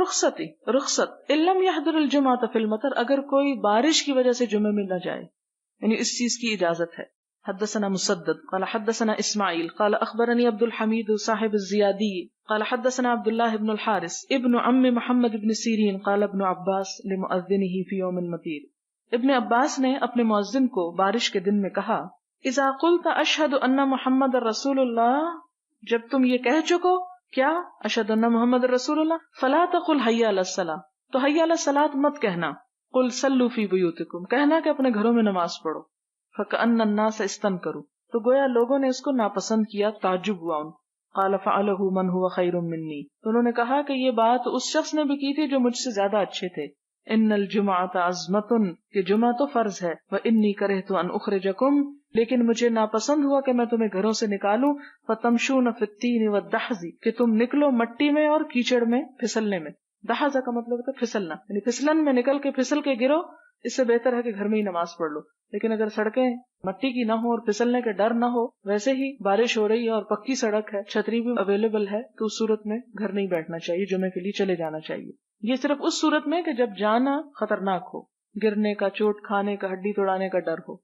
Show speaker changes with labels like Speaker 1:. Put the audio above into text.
Speaker 1: رخصت علم یحضر الجمعۃ فی المطر، اگر کوئی بارش کی وجہ سے جمعے میں نہ جائے، یعنی اس چیز کی اجازت ہے. حدثنا مسدد قال حدثنا اسماعیل قال اخبرنی عبد الحمید صاحب الزیادی قال حدثنا عبد الله بن الحارث ابن عم محمد بن سیرین قال ابن عباس لمؤذنه فی یوم المطیر. ابن عباس نے اپنے مؤذن کو بارش کے دن میں کہا، اذا قلت اشہد ان محمد رسول اللہ، جب تم یہ کہہ چکو کیا اشہد ان محمد رسول اللہ، فلا تقل حی علی الصلاۃ، تو حی علی الصلاۃ مت کہنا، قل صلوا فی بیوتکم، کہنا کہ اپنے گھروں میں نماز پڑھو. فکأن الناس استنکروا، تو گویا لوگوں نے اس کو ناپسند کیا، تعجب ہوا ان. قال فعلہ من هو خیر منی، تو انہوں نے کہا کہ یہ بات اس شخص نے بھی کی تھی جو مجھ سے زیادہ اچھے تھے. ان الجمعۃ عظمۃ، کہ جمعہ تو فرض ہے، وانی کرہت ان اخرجکم، لیکن مجھے ناپسند ہوا کہ میں تمہیں گھروں سے نکالوں. فتمشون فی الطین والدحض، کہ تم نکلو مٹی میں اور کیچڑ میں، پھسلنے میں. دحض کا مطلب ہوتا ہے پھسلنا، یعنی پھسلن میں نکل کے پھسل کے گرو، اس سے بہتر ہے کہ گھر میں ہی نماز پڑھ لو. لیکن اگر سڑکیں مٹی کی نہ ہو اور پھسلنے کا ڈر نہ ہو، ویسے ہی بارش ہو رہی ہے اور پکی سڑک ہے، چھتری بھی اویلیبل ہے، تو اس صورت میں گھر نہیں بیٹھنا چاہیے، جمعے کے لیے چلے جانا چاہیے. یہ صرف اس صورت میں کہ جب جانا خطرناک ہو، گرنے کا، چوٹ کھانے کا، ہڈی توڑانے کا ڈر ہو.